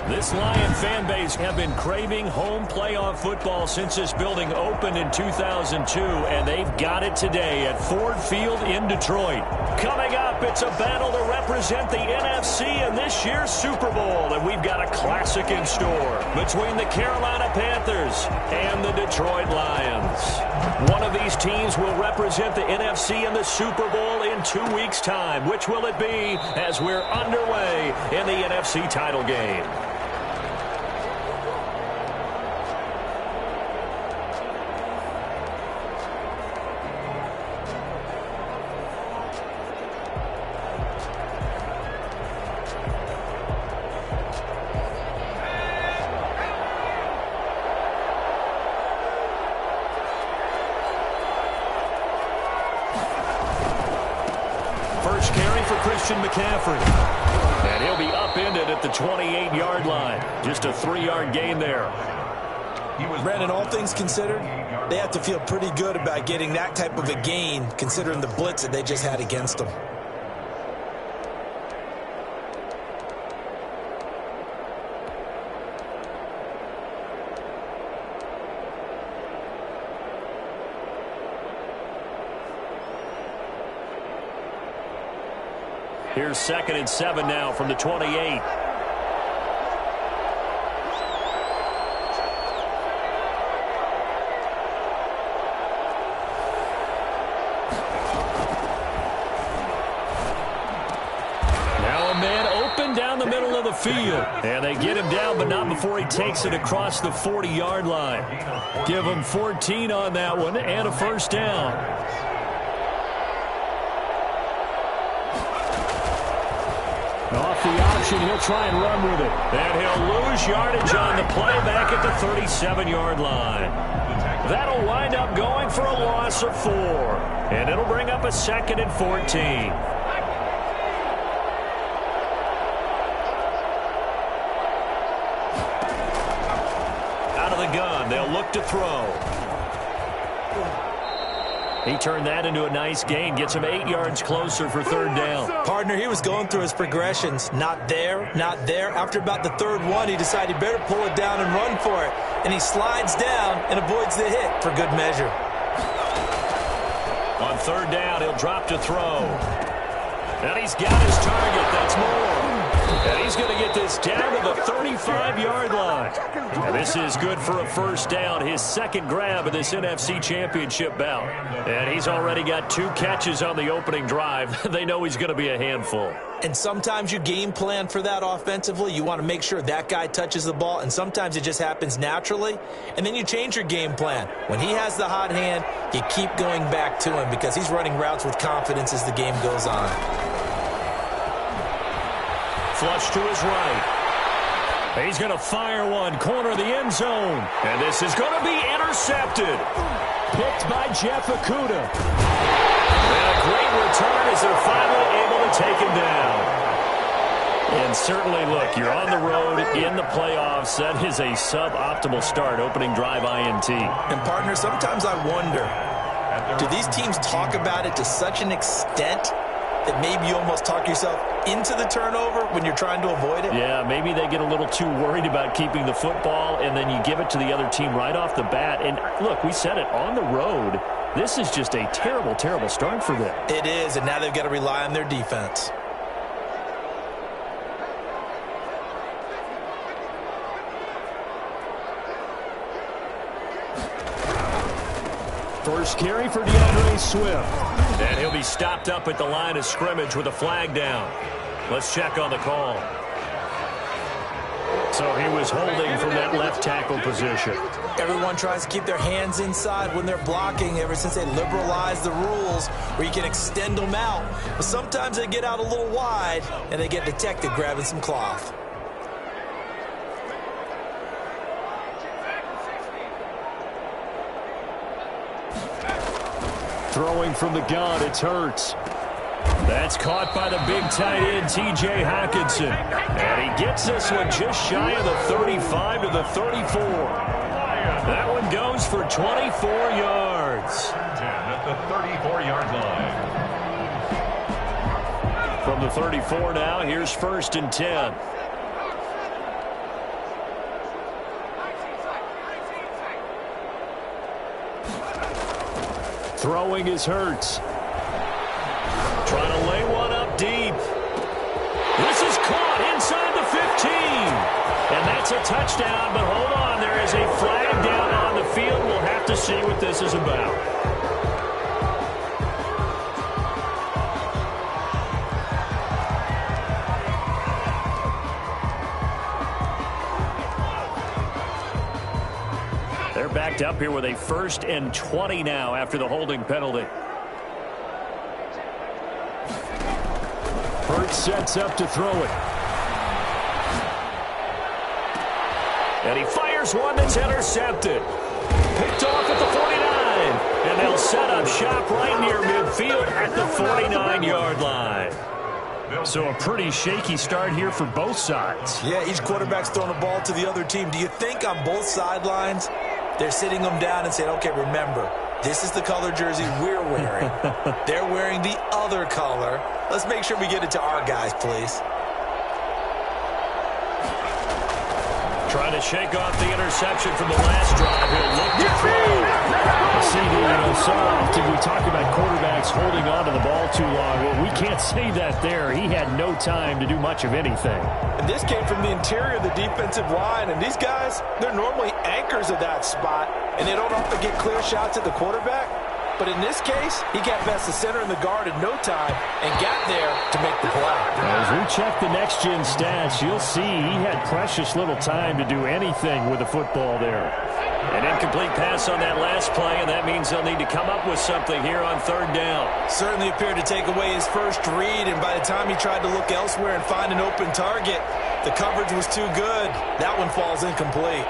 This Lion fan base have been craving home playoff football since this building opened in 2002, and they've got it today at Ford Field in Detroit. Coming up, it's a battle to represent the NFC in this year's Super Bowl, and we've got a classic in store between the Carolina Panthers and the Detroit Lions. One of these teams will represent the NFC in the Super Bowl in 2 weeks' time. Which will it be as we're underway in the NFC title game? McCaffrey. And he'll be upended at the 28-yard line. Just a 3-yard gain there. Brandon, all things considered, they have to feel pretty good about getting that type of a gain considering the blitz that they just had against them. Here's 2nd and 7 now from the 28. Now a man open down the middle of the field. And they get him down, but not before he takes it across the 40-yard line. Give him 14 on that one and a first down. Off the option, he'll try and run with it. And he'll lose yardage on the play back at the 37-yard line. That'll wind up going for a loss of 4. And it'll bring up a 2nd and 14. Out of the gun, they'll look to throw. He turned that into a nice gain, gets him 8 yards closer for 3rd down. Partner, he was going through his progressions. Not there, not there. After about the 3rd one, he decided he better pull it down and run for it. And he slides down and avoids the hit for good measure. On 3rd down, he'll drop to throw. And he's got his target. That's more. And he's going to get this down to the 35-yard line. And this is good for a first down, his 2nd grab of this NFC Championship bout. And he's already got 2 catches on the opening drive. They know he's going to be a handful. And sometimes you game plan for that offensively. You want to make sure that guy touches the ball, and sometimes it just happens naturally. And then you change your game plan. When he has the hot hand, you keep going back to him because he's running routes with confidence as the game goes on. Flush to his right. He's going to fire one, corner of the end zone. And this is going to be intercepted. Picked by Jeff Okudah. And a great return as they're finally able to take him down. And certainly, look, you're on the road in the playoffs. That is a suboptimal start, opening drive INT. And, partner, sometimes I wonder, do these teams talk about it to such an extent that maybe you almost talk yourself into the turnover when you're trying to avoid it? Yeah, maybe they get a little too worried about keeping the football, and then you give it to the other team right off the bat. And, look, we said it, on the road, this is just a terrible, terrible start for them. It is, and now they've got to rely on their defense. First carry for DeAndre Swift. And he'll be stopped up at the line of scrimmage with a flag down. Let's check on the call. So he was holding from that left tackle position. Everyone tries to keep their hands inside when they're blocking ever since they liberalized the rules where you can extend them out. But sometimes they get out a little wide and they get detected grabbing some cloth. Throwing from the gun, it's Hurts. That's caught by the big tight end, T.J. Hockenson. And he gets this one just shy of the 35 to the 34. That one goes for 24 yards. 10 at the 34-yard line. From the 34 now, here's 1st and 10. Throwing is Hurts. Trying to lay one up deep. This is caught inside the 15. And that's a touchdown, but hold on. There is a flag down on the field. We'll have to see what this is about. They're backed up here with a 1st and 20 now after the holding penalty. Hurts sets up to throw it. And he fires one that's intercepted. Picked off at the 49. And they'll set up shop right near midfield at the 49-yard line. So a pretty shaky start here for both sides. Yeah, each quarterback's throwing the ball to the other team. Do you think on both sidelines they're sitting them down and saying, okay, remember, this is the color jersey we're wearing. They're wearing the other color. Let's make sure we get it to our guys, please. Trying to shake off the interception from the last drive. He'll look to throw. CD, so often we talk about quarterbacks holding on to the ball too long. Well, we can't say that there. He had no time to do much of anything. And this came from the interior of the defensive line. And these guys, they're normally anchors of that spot. And they don't often get clear shots at the quarterback. But in this case, he got past the center and the guard in no time and got there to make the play. As we check the next-gen stats, you'll see he had precious little time to do anything with the football there. An incomplete pass on that last play, and that means they'll need to come up with something here on 3rd down. Certainly appeared to take away his first read, and by the time he tried to look elsewhere and find an open target, the coverage was too good. That one falls incomplete.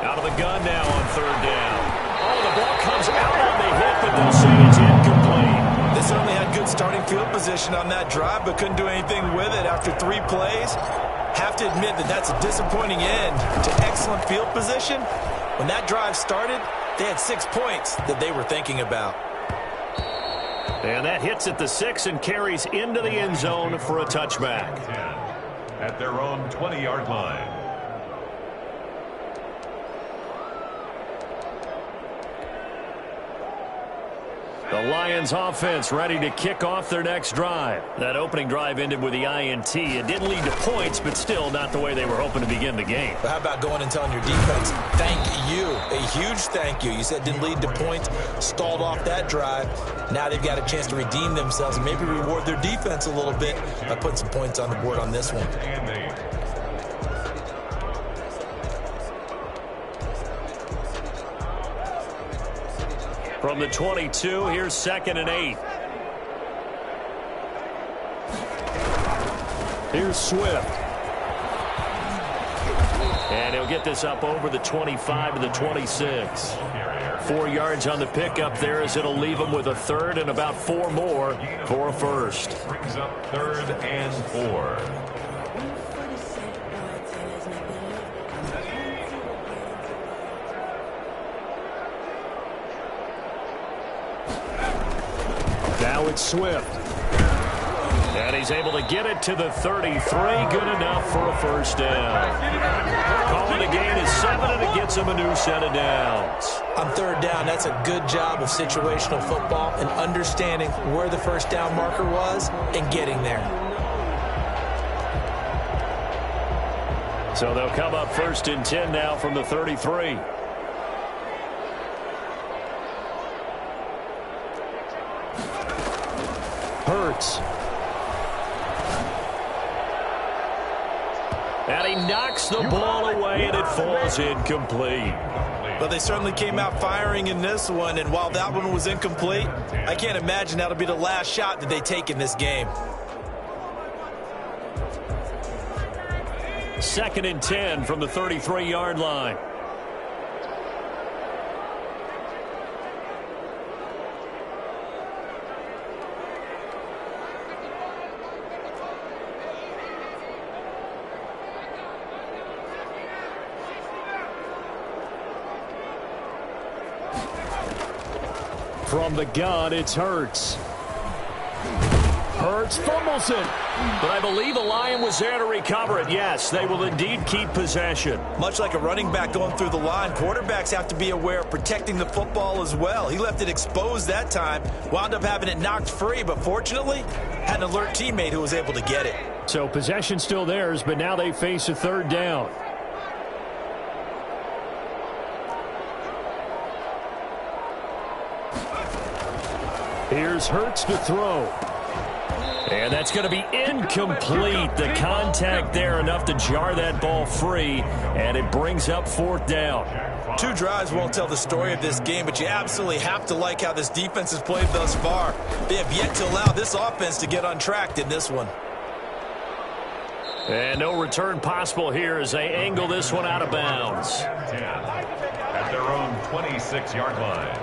Out of the gun now on 3rd down. Oh, the ball comes out on the hit, but they'll say it's incomplete. They certainly had good starting field position on that drive, but couldn't do anything with it after 3 plays. Have to admit that that's a disappointing end to excellent field position. When that drive started, they had 6 points that they were thinking about. And that hits at the 6 and carries into the end zone for a touchback. At their own 20-yard line. The Lions offense ready to kick off their next drive. That opening drive ended with the INT. It didn't lead to points, but still not the way they were hoping to begin the game. But how about going and telling your defense, thank you, a huge thank you. You said didn't lead to points, stalled off that drive. Now they've got a chance to redeem themselves and maybe reward their defense a little bit by putting some points on the board on this one. From the 22, here's 2nd and 8. Here's Swift. And he'll get this up over the 25 to the 26. 4 yards on the pickup there as it'll leave him with a 3rd and about 4 more for a first. Brings up 3rd and 4. Now it's Swift. And he's able to get it to the 33. Good enough for a first down. Calling the gain is 7, and it gets him a new set of downs. On 3rd down, that's a good job of situational football and understanding where the first down marker was and getting there. So they'll come up 1st and 10 now from the 33. Hurts. And he knocks the ball away, and it falls incomplete. But they certainly came out firing in this one, and while that one was incomplete, I can't imagine that'll be the last shot that they take in this game. 2nd and 10 from the 33-yard line. From the gun, it's Hurts. Hurts fumbles it. But I believe a Lion was there to recover it. Yes, they will indeed keep possession. Much like a running back going through the line, quarterbacks have to be aware of protecting the football as well. He left it exposed that time, wound up having it knocked free, but fortunately, had an alert teammate who was able to get it. So possession still theirs, but now they face a third down. Here's Hurts to throw. And that's going to be incomplete. The contact there enough to jar that ball free, and it brings up fourth down. 2 drives won't tell the story of this game, but you absolutely have to like how this defense has played thus far. They have yet to allow this offense to get untracked in this one. And no return possible here as they angle this one out of bounds. At their own 26-yard line.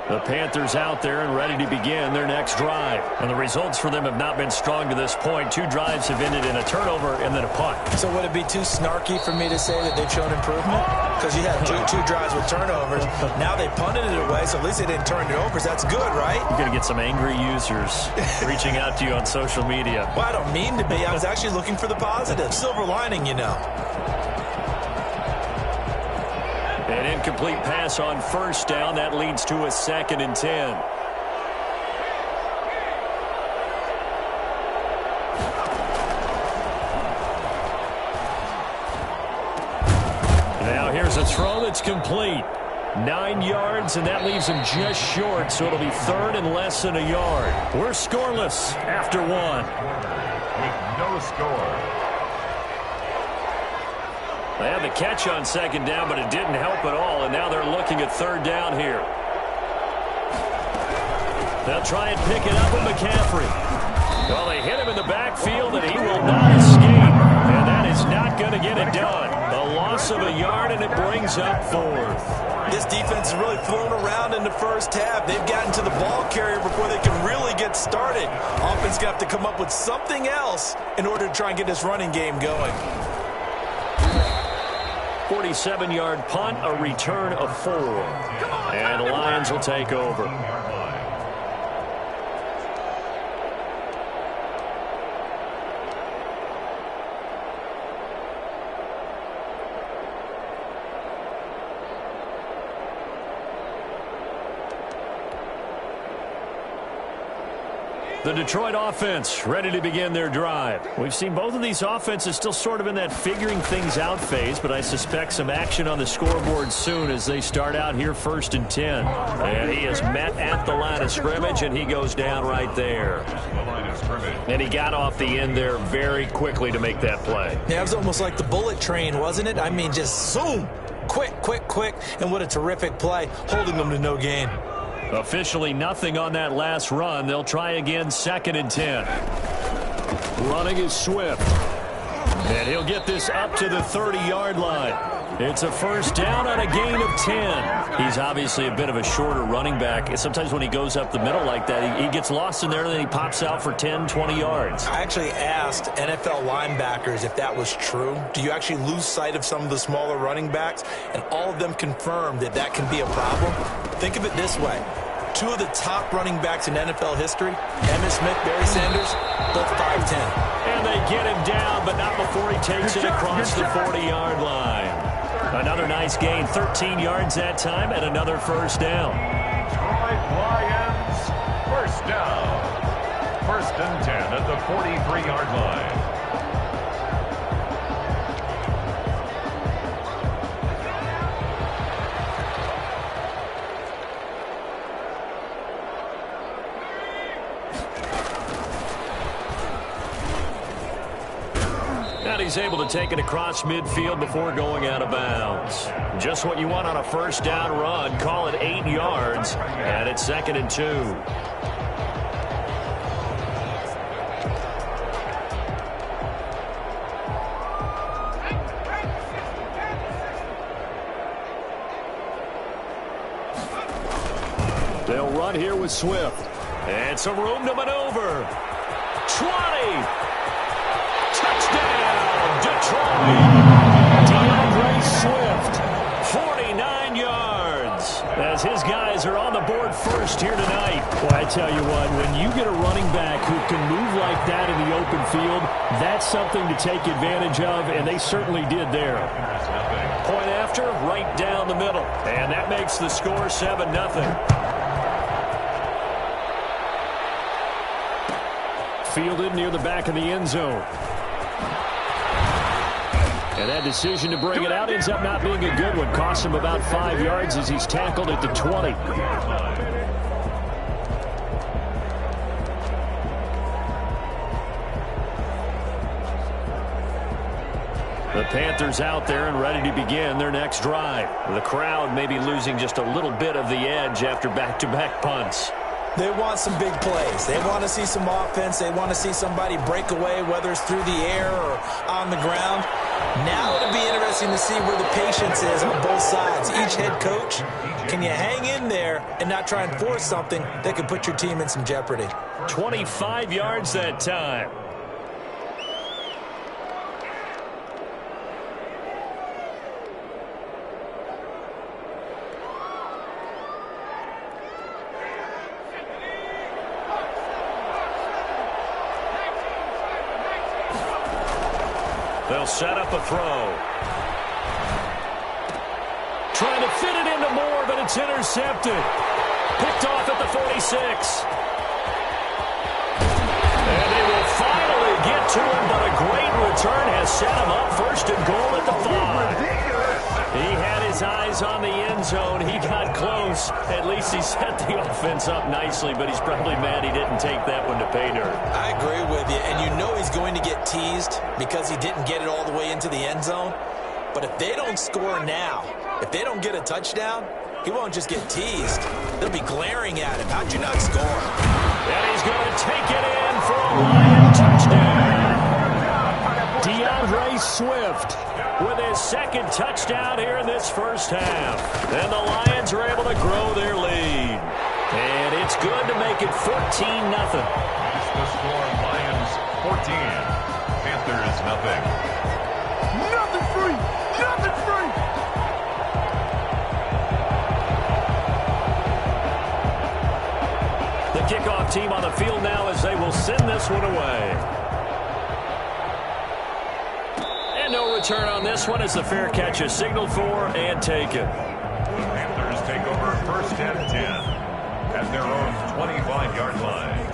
The Panthers out there and ready to begin their next drive. And the results for them have not been strong to this point. 2 drives have ended in a turnover and then a punt. So would it be too snarky for me to say that they've shown improvement? Because you had two drives with turnovers. Now they punted it away, so at least they didn't turn it over. So that's good, right? You're going to get some angry users reaching out to you on social media. Well, I don't mean to be. I was actually looking for the positive. Silver lining, you know. An incomplete pass on first down. That leads to a 2nd and 10. Now here's a throw that's complete. 9 yards, and that leaves him just short, so it'll be 3rd and less than a yard. We're scoreless after 1. With no score. They had the catch on 2nd down, but it didn't help at all, and now they're looking at 3rd down here. They'll try and pick it up with McCaffrey. Well, they hit him in the backfield, and he will not escape, and that is not going to get it done. A loss of a yard, and it brings up 4th. This defense has really flown around in the first half. They've gotten to the ball carrier before they can really get started. Offense going to have to come up with something else in order to try and get this running game going. 47-yard punt, a return of 4. And the Lions will take over. The Detroit offense ready to begin their drive. We've seen both of these offenses still sort of in that figuring things out phase, but I suspect some action on the scoreboard soon as they start out here 1st and 10. And he is met at the line of scrimmage, and he goes down right there. And he got off the end there very quickly to make that play. Yeah, it was almost like the bullet train, wasn't it? I mean, just zoom, quick, and what a terrific play, holding them to no gain. Officially nothing on that last run. They'll try again 2nd and 10. Running is Swift. And he'll get this up to the 30-yard line. It's a 1st down on a gain of 10. He's obviously a bit of a shorter running back. Sometimes when he goes up the middle like that, he gets lost in there and then he pops out for 10, 20 yards. I actually asked NFL linebackers if that was true. Do you actually lose sight of some of the smaller running backs? And all of them confirmed that that can be a problem. Think of it this way. 2 of the top running backs in NFL history, Emmitt Smith, Barry Sanders, both 5'10". And they get him down, but not before he takes it across the 40-yard line. Another nice gain, 13 yards that time, and another 1st down. Detroit Lions, 1st down. 1st and 10 at the 43-yard line. And he's able to take it across midfield before going out of bounds. Just what you want on a 1st down run. Call it 8 yards, and it's 2nd and 2. They'll run here with Swift. And some room to maneuver. 20. Touchdown, Detroit. DeAndre Swift, 49 yards. As as his guys are on the board first here tonight. Well, I tell you what, when you get a running back who can move like that in the open field, that's something to take advantage of, and they certainly did there. Point after, right down the middle. And that makes the score 7-0. Fielded near the back of the end zone. And that decision to bring it out ends up not being a good one. Costs him about 5 yards as he's tackled at the 20. The Panthers out there and ready to begin their next drive. The crowd may be losing just a little bit of the edge after back-to-back punts. They want some big plays. They want to see some offense. They want to see somebody break away, whether it's through the air or on the ground. Now it'll be interesting to see where the patience is on both sides. Each head coach, can you hang in there and not try and force something that could put your team in some jeopardy? 25 yards that time. They'll set up a throw. Trying to fit it into Moore, but it's intercepted. Picked off at the 46. And they will finally get to him, but a great return has set him up first and goal at the 5. He had his eyes on the end zone. He got close. At least he set the offense up nicely, but he's probably mad he didn't take that one to pay dirt. I agree with you, and you know he's going to get teased because he didn't get it all the way into the end zone. But if they don't score now, if they don't get a touchdown, he won't just get teased. They'll be glaring at him. How'd you not score? And he's going to take it in for a Lion touchdown. DeAndre Swift with his second touchdown here in this first half. And the Lions are able to grow their lead. And it's good to make it 14-0. The score, Lions 14, Panthers nothing. Nothing free! Nothing free! The kickoff team on the field now as they will send this one away. And no return on this one as the fair catch is signaled for and taken. The Panthers take over first and 10 at their own 25-yard line.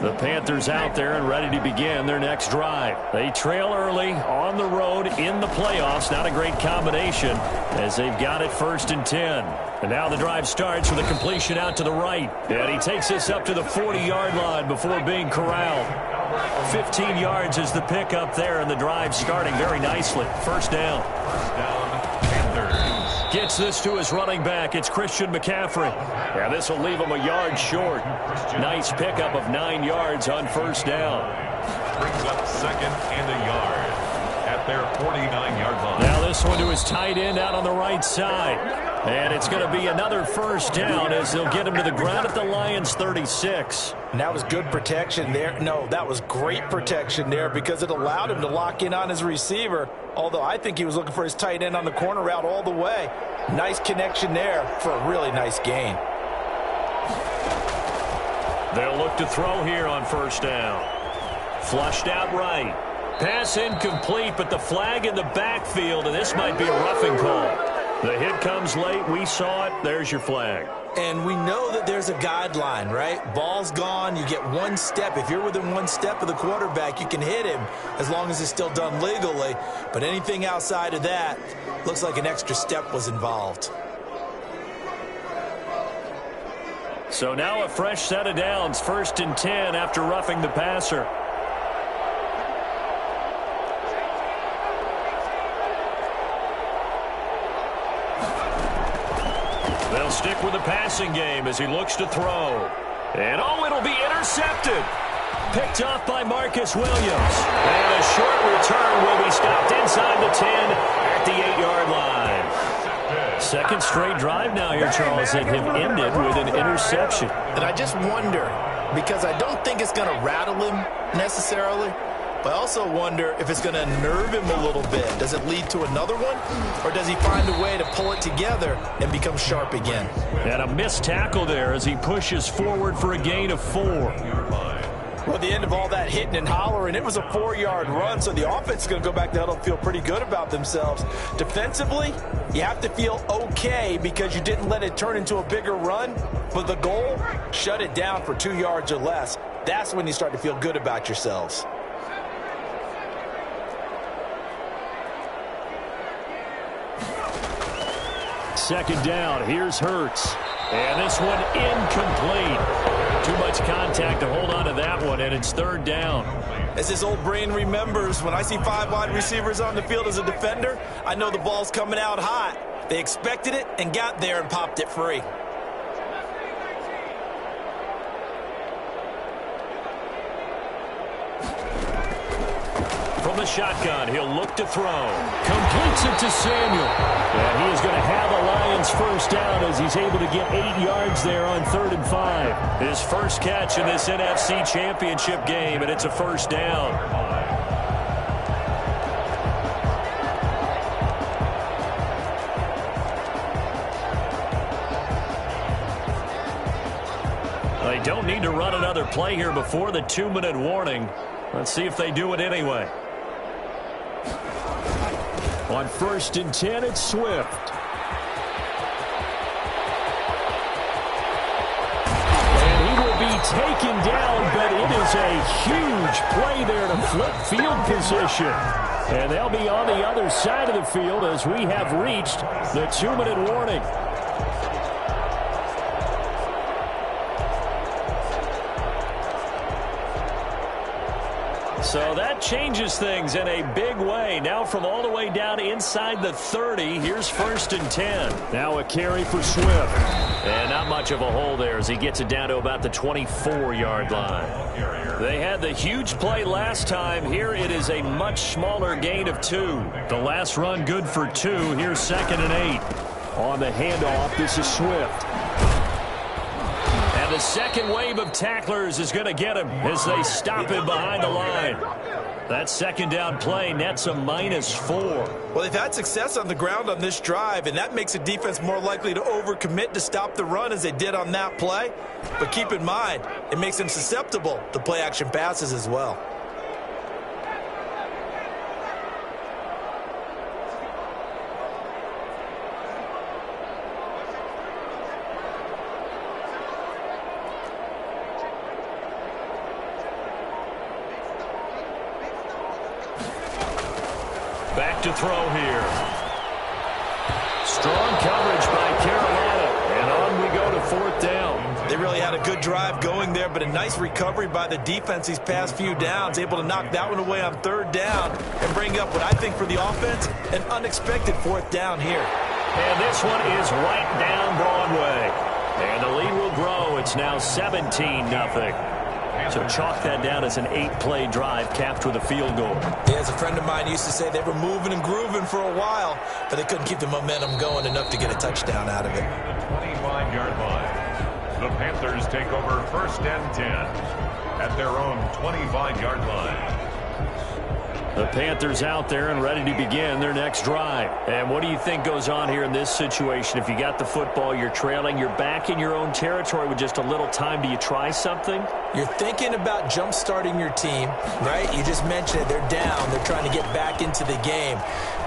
The Panthers out there and ready to begin their next drive. They trail early on the road in the playoffs. Not a great combination as they've got it first and 10. And now the drive starts with a completion out to the right. And he takes this up to the 40-yard line before being corralled. 15 yards is the pickup there, and the drive starting very nicely. First down. First down, Panthers. Gets this to his running back. It's Christian McCaffrey. Yeah, this will leave him a yard short. Nice pickup of 9 yards on first down. Brings up second and a yard at their 49-yard line. Now this one to his tight end out on the right side. And it's going to be another first down as they'll get him to the ground at the Lions' 36. And that was good protection there. No, that was great protection there because it allowed him to lock in on his receiver. Although I think he was looking for his tight end on the corner route all the way. Nice connection there for a really nice gain. They'll look to throw here on first down. Flushed out right. Pass incomplete, but the flag in the backfield, and this might be a roughing call. The hit comes late. We saw it. There's your flag. And we know that there's a guideline, right? Ball's gone. You get one step. If you're within one step of the quarterback, you can hit him as long as it's still done legally. But anything outside of that, looks like an extra step was involved. So now a fresh set of downs. First and 10 after roughing the passer. They'll stick with the passing game as he looks to throw. And oh, it'll be intercepted. Picked off by Marcus Williams. And a short return will be stopped inside the 10 at the 8-yard line. Second straight drive now here, Charles, that have ended with an interception. And I just wonder, because I don't think it's going to rattle him necessarily, But I also wonder if it's going to unnerve him a little bit. Does it lead to another one? Or does he find a way to pull it together and become sharp again? And a missed tackle there as he pushes forward for a gain of 4. Well, at the end of all that hitting and hollering, it was a 4-yard run, so the offense is going to go back to huddle and feel pretty good about themselves. Defensively, you have to feel okay because you didn't let it turn into a bigger run, but the goal, shut it down for 2 yards or less. That's when you start to feel good about yourselves. Second down, here's Hurts. And this one incomplete. Too much contact to hold on to that one, and it's third down. As his old brain remembers, when I see 5 wide receivers on the field as a defender, I know the ball's coming out hot. They expected it and got there and popped it free. From the shotgun, he'll look to throw. Completes it to Samuel. And he is going to have a Lions first down as he's able to get 8 yards there on 3rd and 5. His first catch in this NFC Championship game, and it's a first down. They don't need to run another play here before the 2-minute warning. Let's see if they do it anyway. On 1st and 10, it's Swift. And he will be taken down, but it is a huge play there to flip field position. And they'll be on the other side of the field as we have reached the 2-minute warning. So that changes things in a big way. Now from all the way down inside the 30, here's 1st and 10. Now a carry for Swift. And not much of a hole there as he gets it down to about the 24-yard line. They had the huge play last time. Here it is a much smaller gain of 2. The last run good for 2. Here's 2nd and 8. On the handoff, this is Swift. The second wave of tacklers is going to get him as they stop him behind the line. That second down play nets a -4. Well, they've had success on the ground on this drive, and that makes a defense more likely to overcommit to stop the run as they did on that play. But keep in mind, it makes them susceptible to play-action passes as well. Back to throw here. Strong coverage by Carolina. And on we go to 4th down. They really had a good drive going there, but a nice recovery by the defense these past few downs. Able to knock that one away on 3rd down and bring up what I think for the offense, an unexpected 4th down here. And this one is right down Broadway. And the lead will grow. It's now 17-0. So chalk that down as an 8-play drive capped with a field goal. Yeah, as a friend of mine used to say, they were moving and grooving for a while, but they couldn't keep the momentum going enough to get a touchdown out of it. The 25-yard line. The Panthers take over 1st and 10 at their own 25-yard line. The Panthers out there and ready to begin their next drive. And what do you think goes on here in this situation? If you got the football, you're trailing, you're back in your own territory with just a little time. Do you try something? You're thinking about jump-starting your team, right? You just mentioned it. They're down. They're trying to get back into the game.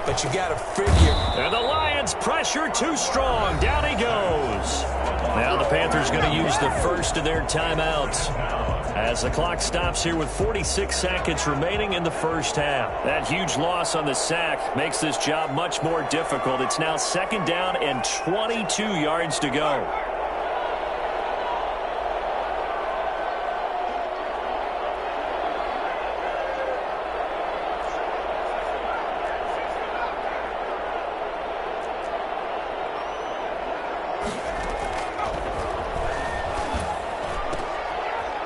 But you got to figure. And the Lions pressure too strong. Down he goes. Now the Panthers going to use the first of their timeouts as the clock stops here with 46 seconds remaining in the first half. That huge loss on the sack makes this job much more difficult. It's now 2nd down and 22 yards to go.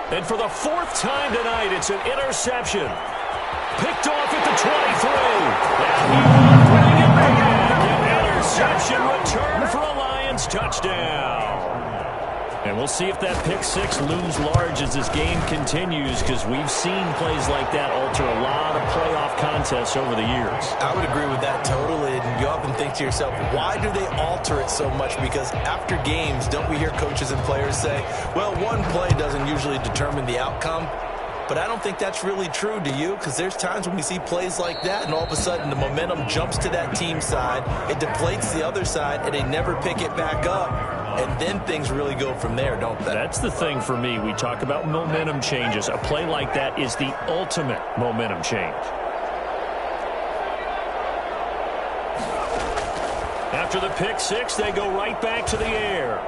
And for the 4th time tonight, it's an interception. Picked off at the 23. And he will bring it back. An interception return for a Lions touchdown. And we'll We'll see if that pick six looms large as this game continues, because we've seen plays like that alter a lot of playoff contests over the years. I would agree with that totally. And you often think to yourself, why do they alter it so much? Because after games, don't we hear coaches and players say, well, one play doesn't usually determine the outcome? But I don't think that's really true, do you? Because there's times when we see plays like that, and all of a sudden the momentum jumps to that team side, it deflates the other side, and they never pick it back up. And then things really go from there, don't they? That's the thing for me. We talk about momentum changes. A play like that is the ultimate momentum change. After the pick six, they go right back to the air.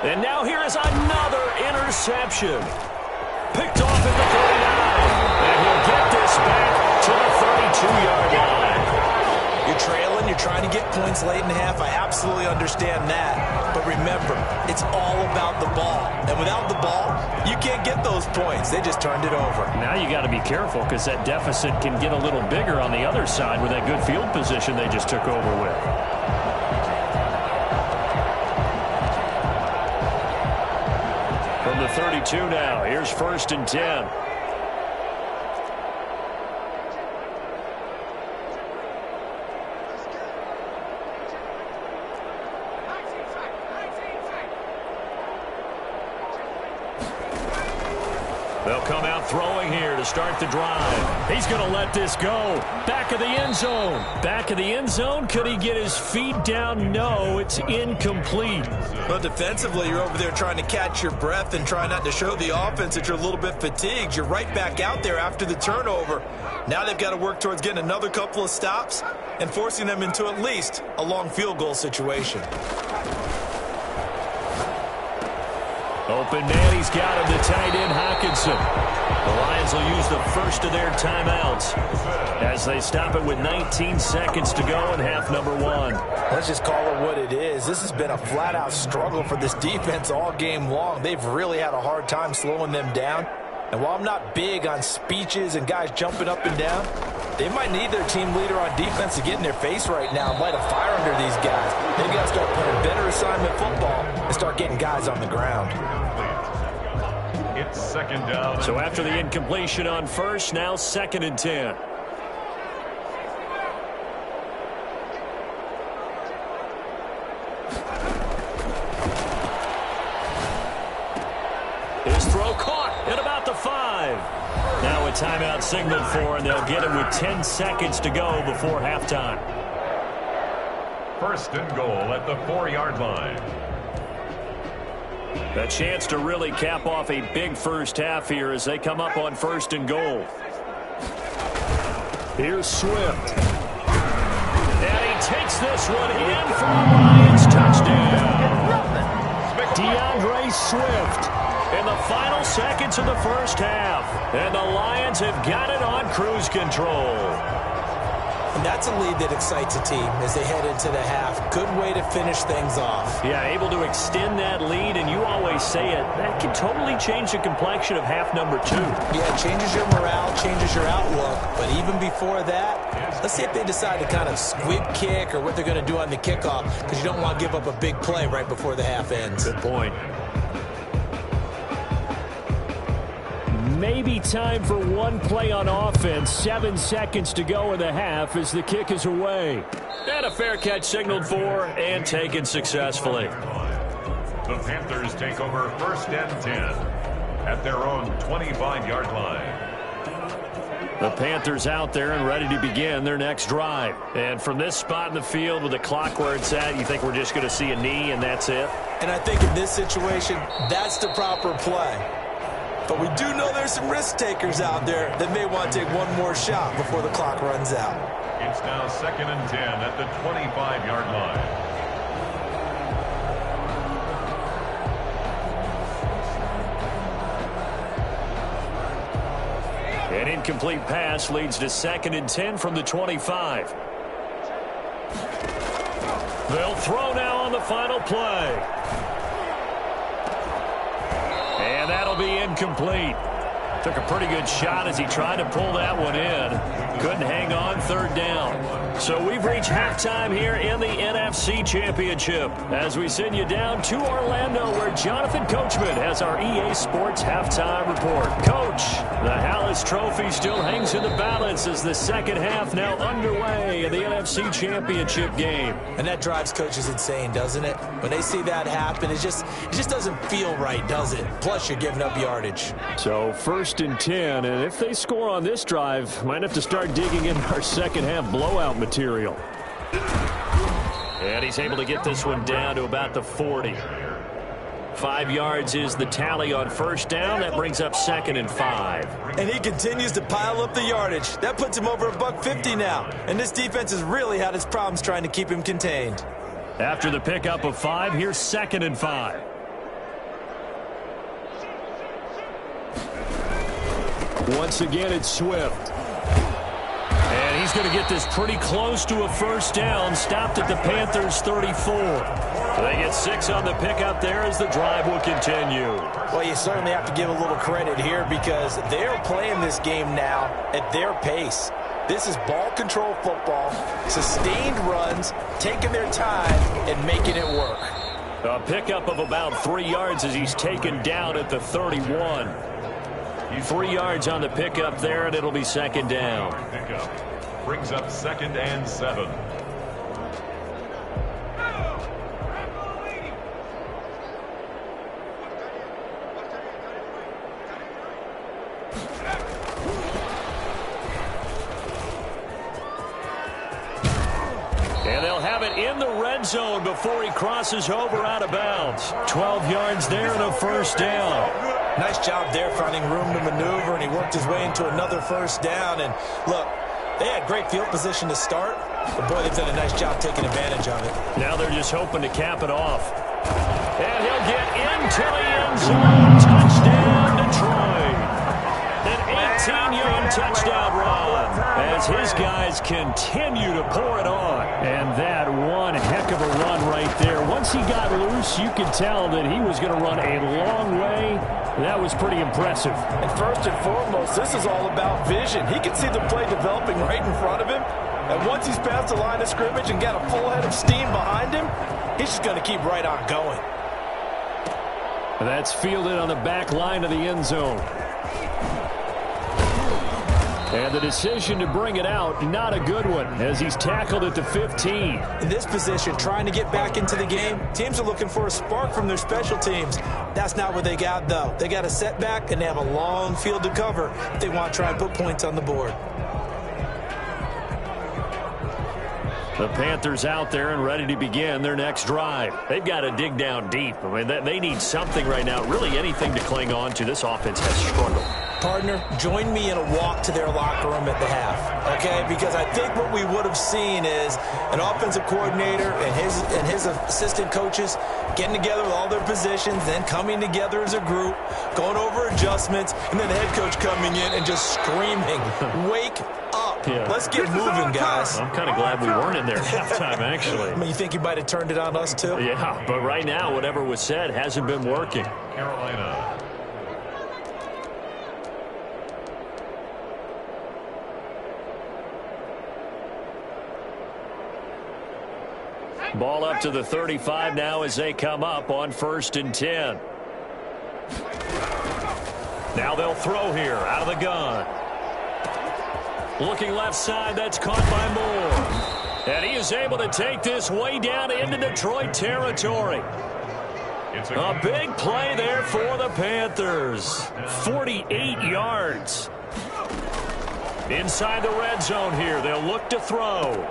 And now here is another interception. Picked off at the 39. And he'll get this back to the 32-yard line. You're trailing, you're trying to get points late in the half. I absolutely understand that. But remember, it's all about the ball. And without the ball, you can't get those points. They just turned it over. Now you got to be careful, because that deficit can get a little bigger on the other side with that good field position they just took over with. From the 32 now, here's 1st and 10. They'll come out throwing here to start the drive. He's going to let this go. Back of the end zone. Back of the end zone. Could he get his feet down? No, it's incomplete. But defensively, you're over there trying to catch your breath and try not to show the offense that you're a little bit fatigued. You're right back out there after the turnover. Now they've got to work towards getting another couple of stops and forcing them into at least a long field goal situation. Open man, he's got him, the tight end, Hockenson. The Lions will use the first of their timeouts as they stop it with 19 seconds to go in half number one. Let's just call it what it is. This has been a flat-out struggle for this defense all game long. They've really had a hard time slowing them down. And while I'm not big on speeches and guys jumping up and down, they might need their team leader on defense to get in their face right now and light a fire under these guys. They've got to start playing better assignment football and start getting guys on the ground. It's 2nd down. So after the incompletion on first, now 2nd and 10. His throw caught at about the 5. Now a timeout signaled for, and they'll get it with 10 seconds to go before halftime. 1st and goal at the 4-yard line. A chance to really cap off a big first half here as they come up on 1st and goal. Here's Swift. And he takes this one in for a Lions touchdown. DeAndre Swift in the final seconds of the first half. And the Lions have got it on cruise control. And that's a lead that excites a team as they head into the half. Good way to finish things off. Yeah, able to extend that lead, and you always say it, that can totally change the complexion of half number 2. Yeah, it changes your morale, changes your outlook. But even before that, let's see if they decide to kind of squib kick or what they're going to do on the kickoff, because you don't want to give up a big play right before the half ends. Good point. Maybe time for one play on offense. 7 seconds to go in the half as the kick is away. And a fair catch signaled for and taken successfully. The Panthers take over 1st and 10 at their own 25-yard line. The Panthers out there and ready to begin their next drive. And from this spot in the field with the clock where it's at, you think we're just going to see a knee and that's it? And I think in this situation, that's the proper play. But we do know there's some risk takers out there that may want to take one more shot before the clock runs out. It's now 2nd and 10 at the 25-yard line. An incomplete pass leads to 2nd and 10 from the 25. They'll throw now on the final play. And that'll be incomplete. Took a pretty good shot as he tried to pull that one in. Couldn't hang on, third down. So we've reached halftime here in the NFC Championship as we send you down to Orlando where Jonathan Coachman has our EA Sports Halftime Report. Coach, the Hallis Trophy still hangs in the balance as the second half now underway in the NFC Championship game. And that drives coaches insane, doesn't it? When they see that happen, it just doesn't feel right, does it? Plus, you're giving up yardage. So 1st and 10, and if they score on this drive, might have to start digging in our second half blowout material. And he's able to get this one down to about the 40. 5 yards is the tally on first down. That brings up 2nd and 5. And he continues to pile up the yardage. That puts him over $150 now. And this defense has really had its problems trying to keep him contained. After the pickup of 5, here's 2nd and 5. Once again, it's Swift. And he's going to get this pretty close to a first down. Stopped at the Panthers' 34. They get 6 on the pickup there as the drive will continue. Well, you certainly have to give a little credit here because they're playing this game now at their pace. This is ball control football, sustained runs, taking their time and making it work. A pickup of about 3 yards as he's taken down at the 31. 3 yards on the pickup there, and it'll be 2nd down. Pickup brings up 2nd and 7. And they'll have it in the red zone before he crosses over out of bounds. 12 yards there and a first down. Nice job there finding room to maneuver, and he worked his way into another first down. And look, they had great field position to start, but boy, they've done a nice job taking advantage of it. Now they're just hoping to cap it off. And he'll get into the end zone. Touchdown, Detroit. An 18-yard touchdown run as his guys continue to pour it on. And that one heck of a run right there. Once he got loose, you could tell that he was going to run a long way. That was pretty impressive. And first and foremost, this is all about vision. He can see the play developing right in front of him. And once he's past the line of scrimmage and got a full head of steam behind him, he's just going to keep right on going. That's fielded on the back line of the end zone. And the decision to bring it out, not a good one, as he's tackled at the 15. In this position, trying to get back into the game, teams are looking for a spark from their special teams. That's not what they got, though. They got a setback, and they have a long field to cover if they want to try and put points on the board. The Panthers out there and ready to begin their next drive. They've got to dig down deep. I mean, they need something right now, really anything to cling on to. This offense has struggled. Partner, join me in a walk to their locker room at the half, okay? Because I think what we would have seen is an offensive coordinator and his assistant coaches getting together with all their positions, then coming together as a group, going over adjustments, and then the head coach coming in and just screaming, "Wake up. Yeah. Let's get moving, guys." I'm kind of glad we weren't in there at halftime, actually. I mean, you think he might have turned it on us, too? Yeah, but right now, whatever was said hasn't been working. Carolina. Ball up to the 35 now as they come up on 1st and 10. Now they'll throw here out of the gun. Looking left side, that's caught by Moore. And he is able to take this way down into Detroit territory. A big play there for the Panthers. 48 yards. Inside the red zone here, they'll look to throw.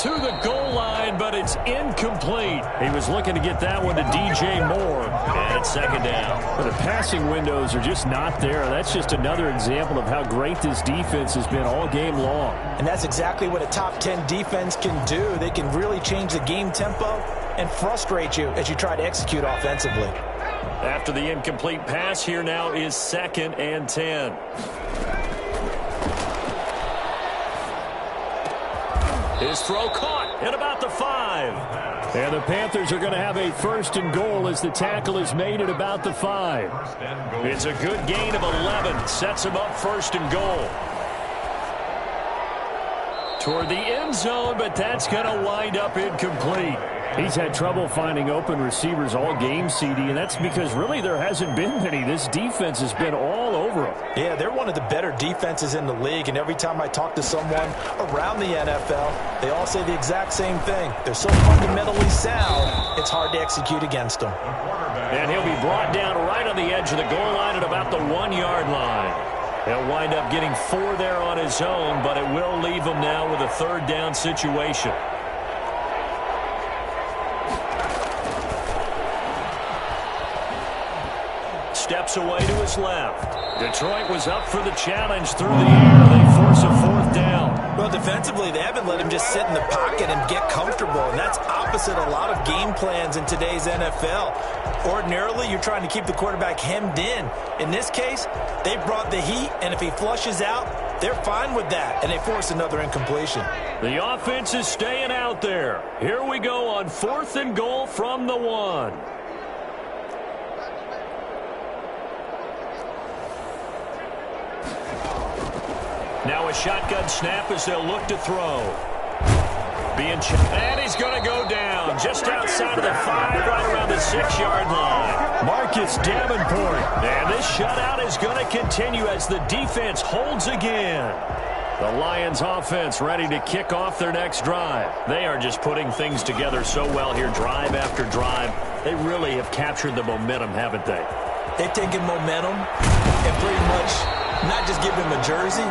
To the goal line, but it's incomplete. He was looking to get that one to DJ Moore. And it's 2nd down. Well, the passing windows are just not there. That's just another example of how great this defense has been all game long. And that's exactly what a top 10 defense can do. They can really change the game tempo and frustrate you as you try to execute offensively. After the incomplete pass, here now is 2nd and 10. His throw caught. at about the 5. And the Panthers are going to have a 1st and goal as the tackle is made at about the 5. It's a good gain of 11. Sets them up 1st and goal. Toward the end zone, but that's going to wind up incomplete. He's had trouble finding open receivers all game, CD, and that's because really there hasn't been many. This defense has been all over him. Yeah, they're one of the better defenses in the league, and every time I talk to someone around the NFL, they all say the exact same thing. They're so fundamentally sound, it's hard to execute against them. And he'll be brought down right on the edge of the goal line at about the 1-yard line. He'll wind up getting 4 there on his own, but it will leave him now with a 3rd down situation. Steps away to his left. Detroit was up for the challenge through the air. They force a 4th down. Well, defensively, they haven't let him just sit in the pocket and get comfortable, and that's opposite a lot of game plans in today's NFL. Ordinarily, you're trying to keep the quarterback hemmed in. In this case, they brought the heat, and if he flushes out, they're fine with that, and they force another incompletion. The offense is staying out there. Here we go on 4th and goal from the 1. Now a shotgun snap as they'll look to throw. And he's going to go down just outside of the 5, right around the 6-yard line. Marcus Davenport. And this shutout is going to continue as the defense holds again. The Lions offense ready to kick off their next drive. They are just putting things together so well here, drive after drive. They really have captured the momentum, haven't they? They've taken momentum and pretty much not just give him a jersey,